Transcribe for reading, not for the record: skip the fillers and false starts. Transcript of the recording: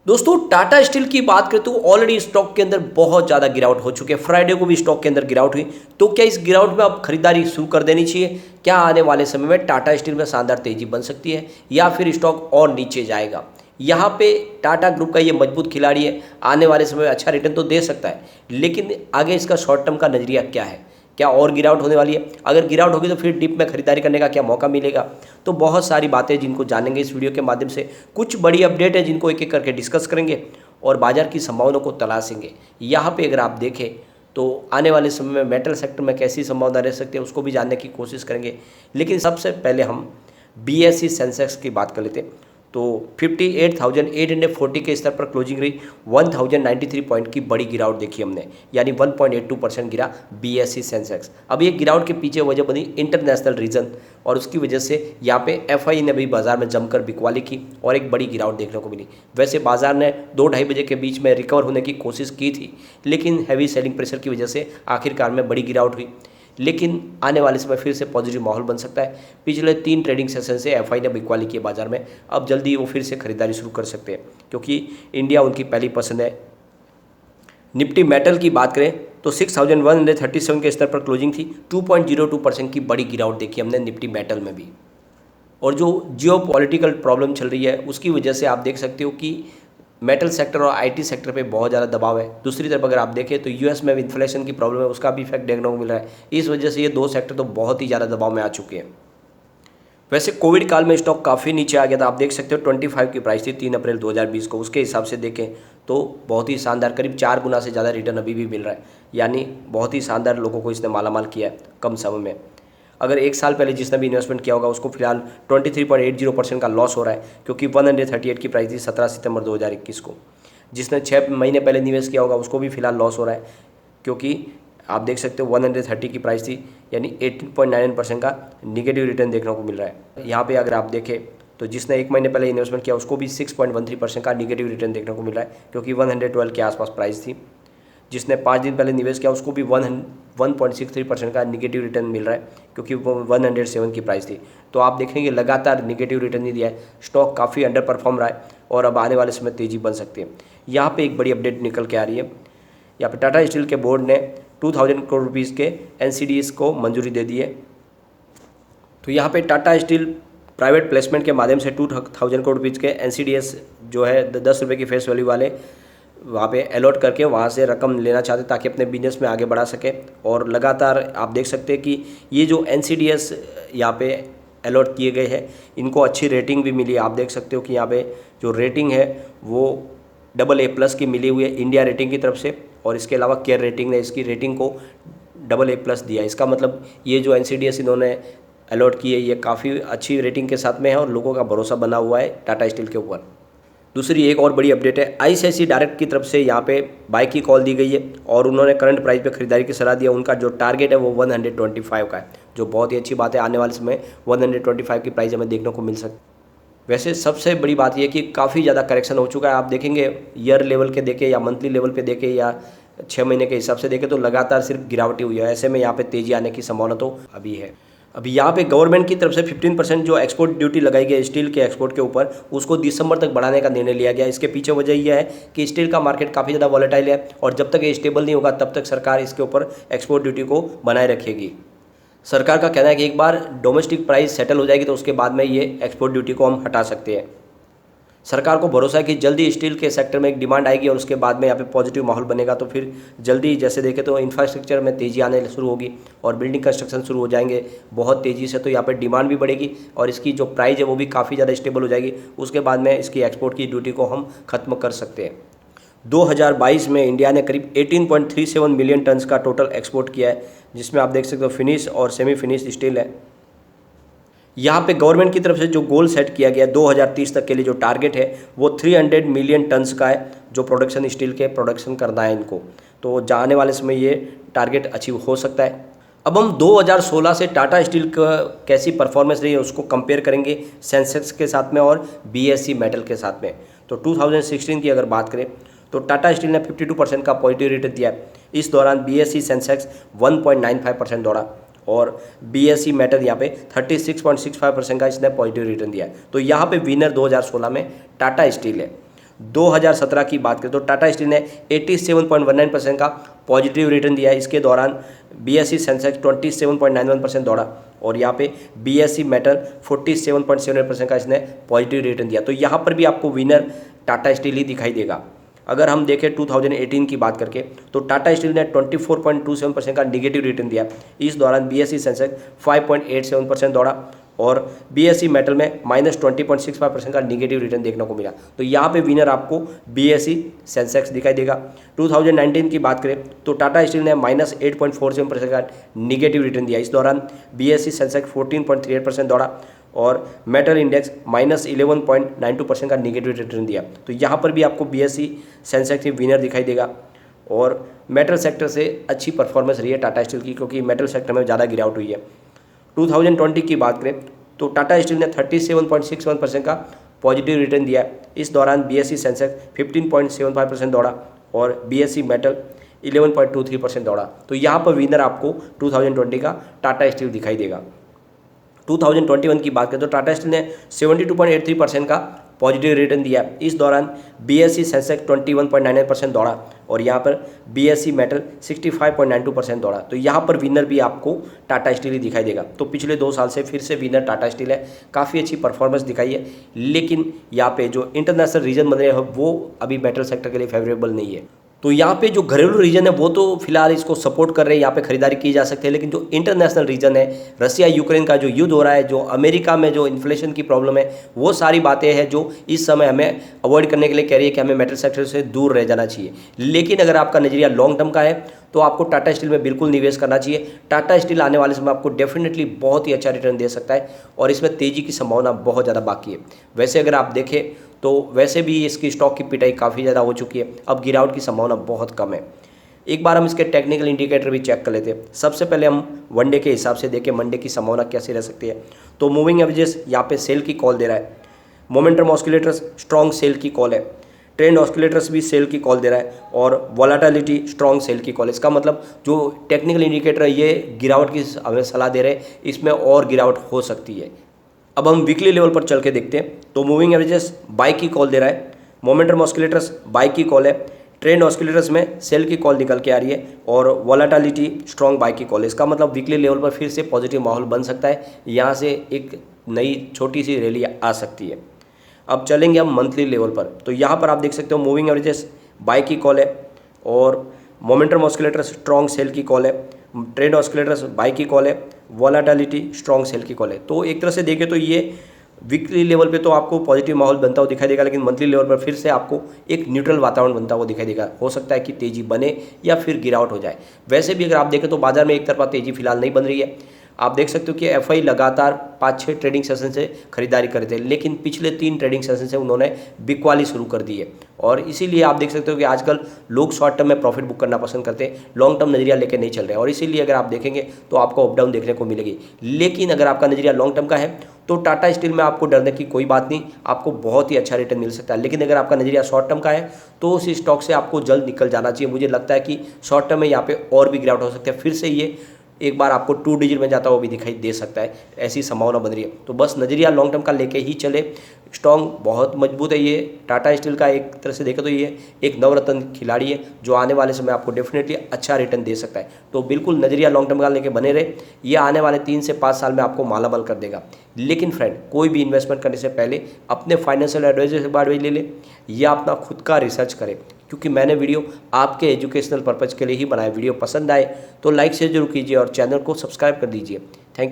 दोस्तों टाटा स्टील की बात करें तो ऑलरेडी स्टॉक के अंदर बहुत ज़्यादा गिरावट हो चुकी है। फ्राइडे को भी स्टॉक के अंदर गिरावट हुई। तो क्या इस गिरावट में अब खरीदारी शुरू कर देनी चाहिए? क्या आने वाले समय में टाटा स्टील में शानदार तेजी बन सकती है या फिर स्टॉक और नीचे जाएगा? यहाँ पे टाटा ग्रुप का ये मजबूत खिलाड़ी है, आने वाले समय में अच्छा रिटर्न तो दे सकता है, लेकिन आगे इसका शॉर्ट टर्म का नजरिया क्या है? क्या और गिरावट होने वाली है? अगर गिरावट होगी तो फिर डिप में खरीदारी करने का क्या मौका मिलेगा? तो बहुत सारी बातें जिनको जानेंगे इस वीडियो के माध्यम से। कुछ बड़ी अपडेट है जिनको एक एक करके डिस्कस करेंगे और बाजार की संभावनाओं को तलाशेंगे। यहाँ पे अगर आप देखें तो आने वाले समय में मेटल सेक्टर में कैसी संभावना रह सकती है उसको भी जानने की कोशिश करेंगे। लेकिन सबसे पहले हम BSE सेंसेक्स की बात कर लेते हैं। तो 58,840 के स्तर पर क्लोजिंग रही। 1093 पॉइंट की बड़ी गिरावट देखी हमने, यानी 1.82% गिरा BSE सेंसेक्स। अब ये गिरावट के पीछे वजह बनी इंटरनेशनल रीजन, और उसकी वजह से यहाँ पे FI ने भी बाजार में जमकर बिकवाली की और एक बड़ी गिरावट देखने को मिली। वैसे बाजार ने 2-2:30 बजे के बीच में रिकवर होने की कोशिश की थी, लेकिन हैवी सेलिंग प्रेशर की वजह से आखिरकार में बड़ी गिरावट हुई। लेकिन आने वाले समय फिर से पॉजिटिव माहौल बन सकता है। पिछले 3 ट्रेडिंग सेशन से FI ने बिकवाली की है बाजार में। अब जल्दी वो फिर से खरीदारी शुरू कर सकते हैं क्योंकि इंडिया उनकी पहली पसंद है। निफ्टी मेटल की बात करें तो 6137 के स्तर पर क्लोजिंग थी। 2.02% की बड़ी गिरावट देखी हमने निफ्टी मेटल में भी। और जो जियो पॉलिटिकल प्रॉब्लम चल रही है उसकी वजह से आप देख सकते हो कि मेटल सेक्टर और IT सेक्टर पे बहुत ज़्यादा दबाव है। दूसरी तरफ अगर आप देखें तो US में इन्फ्लेशन की प्रॉब्लम है, उसका भी इफेक्ट देखने को मिल रहा है। इस वजह से ये 2 सेक्टर तो बहुत ही ज़्यादा दबाव में आ चुके हैं। वैसे कोविड काल में स्टॉक काफ़ी नीचे आ गया था। आप देख सकते हो 25 की प्राइस थी 3 अप्रैल 2020 को। उसके हिसाब से देखें तो बहुत ही शानदार, करीब 4 गुना से ज़्यादा रिटर्न अभी भी मिल रहा है, यानी बहुत ही शानदार लोगों को इसने मालामाल किया है कम समय में। अगर 1 साल पहले जिसने भी इन्वेस्टमेंट किया होगा उसको फिलहाल 23.80% का लॉस हो रहा है, क्योंकि 138 की प्राइस थी 17 सितंबर 2021 को। जिसने 6 महीने पहले निवेश किया होगा उसको भी फिलहाल लॉस हो रहा है, क्योंकि आप देख सकते हो 130 की प्राइस थी, यानी 18.99% का निगेटिव रिटर्न देखने को मिल रहा है। यहाँ पे अगर आप देखें तो जिसने 1 महीने पहले इन्वेस्टमेंट किया उसको भी 6.13% का निगेटिव रिटर्न देखने को मिल रहा है, क्योंकि 112 के आसपास प्राइस थी। जिसने 5 दिन पहले निवेश किया उसको भी 1.63% का निगेटिव रिटर्न मिल रहा है, क्योंकि वो 107 की प्राइस थी। तो आप देखेंगे लगातार निगेटिव रिटर्न ही दिया है, स्टॉक काफ़ी अंडर परफॉर्म रहा है और अब आने वाले समय तेज़ी बन सकती है। यहाँ पे एक बड़ी अपडेट निकल के आ रही है। यहाँ पे टाटा स्टील के बोर्ड ने 2000 करोड़ रुपीज़ के NCDs को मंजूरी दे दी है। तो यहाँ पे टाटा स्टील प्राइवेट प्लेसमेंट के माध्यम से 2000 करोड़ रुपीज़ के NCDs जो है 10 रुपये की फेस वैल्यू वाले वहाँ पे अलॉट करके वहाँ से रकम लेना चाहते ताकि अपने बिजनेस में आगे बढ़ा सके। और लगातार आप देख सकते हैं कि ये जो NCDs यहाँ पे अलॉट किए गए हैं इनको अच्छी रेटिंग भी मिली है। आप देख सकते हो कि यहाँ पे जो रेटिंग है वो AA+ की मिली हुई है इंडिया रेटिंग की तरफ से, और इसके अलावा केयर रेटिंग ने इसकी रेटिंग को AA+ दिया है। इसका मतलब ये जो NCDs इन्होंने अलॉट की है ये काफ़ी अच्छी रेटिंग के साथ में है और लोगों का भरोसा बना हुआ है टाटा स्टील के ऊपर। दूसरी एक और बड़ी अपडेट है, ICICI डायरेक्ट की तरफ से यहाँ पे बाय की कॉल दी गई है और उन्होंने करंट प्राइस पे खरीदारी की सलाह दी है। उनका जो टारगेट है वो 125 का है, जो बहुत ही अच्छी बात है। आने वाले समय 125 की प्राइस हमें देखने को मिल सकती है। वैसे सबसे बड़ी बात यह कि काफ़ी ज़्यादा करेक्शन हो चुका है। आप देखेंगे ईयर लेवल के देखें या मंथली लेवल पे देखें या 6 महीने के हिसाब से देखें तो लगातार सिर्फ गिरावट ही हुई है। ऐसे में यहाँ पे तेज़ी आने की संभावना तो अभी है। अभी यहाँ पे गवर्नमेंट की तरफ से 15% जो एक्सपोर्ट ड्यूटी लगाई गई है स्टील के एक्सपोर्ट के ऊपर, उसको दिसंबर तक बढ़ाने का निर्णय लिया गया। इसके पीछे वजह यह है कि स्टील का मार्केट काफ़ी ज़्यादा वॉलेटाइल है और जब तक ये स्टेबल नहीं होगा तब तक सरकार इसके ऊपर एक्सपोर्ट ड्यूटी को बनाए रखेगी। सरकार का कहना है कि एक बार डोमेस्टिक प्राइस सेटल हो जाएगी तो उसके बाद में ये एक्सपोर्ट ड्यूटी को हम हटा सकते हैं। सरकार को भरोसा है कि जल्दी स्टील के सेक्टर में एक डिमांड आएगी और उसके बाद में यहाँ पे पॉजिटिव माहौल बनेगा, तो फिर जल्दी जैसे देखें तो इंफ्रास्ट्रक्चर में तेज़ी आने शुरू होगी और बिल्डिंग कंस्ट्रक्शन शुरू हो जाएंगे बहुत तेज़ी से। तो यहाँ पे डिमांड भी बढ़ेगी और इसकी जो प्राइस है वो भी काफ़ी ज़्यादा स्टेबल हो जाएगी। उसके बाद में इसकी एक्सपोर्ट की ड्यूटी को हम ख़त्म कर सकते हैं। 2022 में इंडिया ने करीब 18.37 मिलियन टन्स का टोटल एक्सपोर्ट किया है, जिसमें आप देख सकते हो फिनिश और सेमी फिनिश स्टील है। यहाँ पे गवर्नमेंट की तरफ से जो गोल सेट किया गया 2030 तक के लिए जो टारगेट है वो 300 मिलियन टन्स का है, जो प्रोडक्शन स्टील के प्रोडक्शन करना है इनको। तो जाने वाले समय ये टारगेट अचीव हो सकता है। अब हम 2016 से टाटा स्टील का कैसी परफॉर्मेंस रही है उसको कंपेयर करेंगे सेंसेक्स के साथ में और BSE मेटल के साथ में। तो 2016 की अगर बात करें तो टाटा स्टील ने 52% का पॉजिटिव रिटर्न दिया है। इस दौरान BSE सेंसेक्स 1.95% दौड़ा और BSE मेटल यहाँ पे 36.65% का इसने पॉजिटिव रिटर्न दिया है। तो यहाँ पे विनर 2016 में टाटा स्टील है। 2017 की बात करें तो टाटा स्टील ने 87.19% का पॉजिटिव रिटर्न दिया है। इसके दौरान बीएसई सेंसेक्स 27.91% दौड़ा और यहाँ पे बीएसई मेटल 47.78% का इसने पॉजिटिव रिटर्न दिया। तो यहाँ पर भी आपको विनर टाटा स्टील ही दिखाई देगा। अगर हम देखें 2018 की बात करके तो टाटा स्टील ने 24.27% का निगेटिव रिटर्न दिया। इस दौरान बीएसई सेंसेक्स 5.87% दौड़ा और बीएसई मेटल में -20.65% का निगेटिव रिटर्न देखने को मिला। तो यहाँ पे विनर आपको बीएसई सेंसेक्स दिखाई देगा। 2019 की बात करें तो टाटा स्टील ने -8.47% का निगेटिव रिटर्न दिया। इस दौरान बीएसई सेंसेक्स 14.38% दौड़ा और मेटल इंडेक्स -11.92% का निगेटिव रिटर्न दिया। तो यहाँ पर भी आपको बीएसई सेंसेक्स विनर दिखाई देगा और मेटल सेक्टर से अच्छी परफॉर्मेंस रही है टाटा स्टील की, क्योंकि मेटल सेक्टर में ज़्यादा गिरावट हुई है। 2020 की बात करें तो टाटा स्टील ने 37.61% का पॉजिटिव रिटर्न दिया है। इस दौरान बीएसई सेंसेक्स 15.75% दौड़ा और बीएसई मेटल 11.23% दौड़ा। तो यहाँ पर विनर आपको 2020 का टाटा स्टील दिखाई देगा। 2021 की बात करें तो टाटा स्टील ने 72.83% का पॉजिटिव रिटर्न दिया। इस दौरान बीएसई सेंसेक्स 21.99% दौड़ा और यहाँ पर बीएसई मेटल 65.92% दौड़ा। तो यहाँ पर विनर भी आपको टाटा स्टील ही दिखाई देगा। तो पिछले 2 साल से फिर से विनर टाटा स्टील है, काफ़ी अच्छी परफॉर्मेंस दिखाई है। लेकिन यहाँ पे जो इंटरनेशनल रीजन बन रहे हैं वो अभी मेटल सेक्टर के लिए फेवरेबल नहीं है। तो यहाँ पे जो घरेलू रीजन है वो तो फिलहाल इसको सपोर्ट कर रहे हैं, यहाँ पे खरीदारी की जा सकती है। लेकिन जो इंटरनेशनल रीजन है, रसिया यूक्रेन का जो युद्ध हो रहा है, जो अमेरिका में जो इन्फ्लेशन की प्रॉब्लम है, वो सारी बातें हैं जो इस समय हमें अवॉइड करने के लिए कह रही है कि हमें मेटल सेक्टर से दूर रह जाना चाहिए। लेकिन अगर आपका नज़रिया लॉन्ग टर्म का है तो आपको टाटा स्टील में बिल्कुल निवेश करना चाहिए। टाटा स्टील आने वाले समय आपको डेफिनेटली बहुत ही अच्छा रिटर्न दे सकता है और इसमें तेज़ी की संभावना बहुत ज़्यादा बाकी है। वैसे अगर आप देखें तो वैसे भी इसकी स्टॉक की पिटाई काफ़ी ज़्यादा हो चुकी है, अब गिरावट की संभावना बहुत कम है। एक बार हम इसके टेक्निकल इंडिकेटर भी चेक कर लेते हैं। सबसे पहले हम वनडे के हिसाब से देखें मंडे की संभावना कैसी रह सकती है। तो मूविंग एवरेजेस यहाँ पे सेल की कॉल दे रहा है, मोमेंटम ऑस्किलेटर्स स्ट्रॉन्ग सेल की कॉल है, ट्रेंड ऑस्किलेटर्स भी सेल की कॉल दे रहा है और वॉलेटिलिटी स्ट्रॉन्ग सेल की कॉल है। इसका मतलब जो टेक्निकल इंडिकेटर है ये गिरावट की हमें सलाह दे रहे हैं, इसमें और गिरावट हो सकती है। अब हम वीकली लेवल पर चल के देखते हैं। तो मूविंग एवरेजेस बाई की कॉल दे रहा है, मोमेंटम ऑस्किलेटर्स बाई की कॉल है, ट्रेंड ऑस्किलेटर्स में सेल की कॉल निकल के आ रही है और वॉलेटिलिटी स्ट्रॉन्ग बाई की कॉल है। इसका मतलब वीकली लेवल पर फिर से पॉजिटिव माहौल बन सकता है, यहाँ से एक नई छोटी सी रैली आ सकती है। अब चलेंगे हम मंथली लेवल पर। तो यहाँ पर आप देख सकते हो मूविंग एवरेजेस बाई की कॉल है और मोमेंटम ऑस्किलेटर्स स्ट्रॉन्ग सेल की कॉल है, ट्रेंड ऑस्किलेटर्स बाई की कॉल है, वॉलेटिलिटी स्ट्रॉन्ग सेल की कॉल है। तो एक तरह से देखें तो ये वीकली लेवल पे तो आपको पॉजिटिव माहौल बनता हुआ दिखाई देगा, लेकिन मंथली लेवल पर फिर से आपको एक न्यूट्रल वातावरण बनता हुआ दिखाई देगा। हो सकता है कि तेज़ी बने या फिर गिरावट हो जाए। वैसे भी अगर आप देखें तो बाजार में एक तरफा तेज़ी फिलहाल नहीं बन रही है। आप देख सकते हो कि एफआई लगातार 5-6 ट्रेडिंग सेशन से खरीदारी कर रहे थे, लेकिन पिछले 3 ट्रेडिंग सेशन से उन्होंने बिकवाली शुरू कर दी है और इसीलिए आप देख सकते हो कि आजकल लोग शॉर्ट टर्म में प्रॉफिट बुक करना पसंद करते हैं, लॉन्ग टर्म नजरिया लेकर नहीं चल रहे हैं और इसीलिए अगर आप देखेंगे तो आपको अप डाउन देखने को मिलेगी। लेकिन अगर आपका नजरिया लॉन्ग टर्म का है तो टाटा स्टील में आपको डरने की कोई बात नहीं, आपको बहुत ही अच्छा रिटर्न मिल सकता है। लेकिन अगर आपका नजरिया शॉर्ट टर्म का है तो उस स्टॉक से आपको जल्द निकल जाना चाहिए। मुझे लगता है कि शॉर्ट टर्म में यहाँ पे और भी गिरावट हो सकती है, फिर से ये एक बार आपको 2 डिजिट में जाता हुआ भी दिखाई दे सकता है, ऐसी संभावना बन रही है। तो बस नजरिया लॉन्ग टर्म का लेके ही चले। स्ट्रॉन्ग बहुत मजबूत है ये टाटा स्टील का, एक तरह से देखें तो ये एक नवरत्न खिलाड़ी है जो आने वाले समय आपको डेफिनेटली अच्छा रिटर्न दे सकता है। तो बिल्कुल नजरिया लॉन्ग टर्म का लेके बने रहे, ये आने वाले 3 से 5 साल में आपको मालामाल कर देगा। लेकिन फ्रेंड, कोई भी इन्वेस्टमेंट करने से पहले अपने फाइनेंशियल एडवाइजर से बात ले ले या अपना खुद का रिसर्च करें, क्योंकि मैंने वीडियो आपके एजुकेशनल पर्पज़ के लिए ही बनाया। वीडियो पसंद आए तो लाइक शेयर जरूर कीजिए और चैनल को सब्सक्राइब कर दीजिए।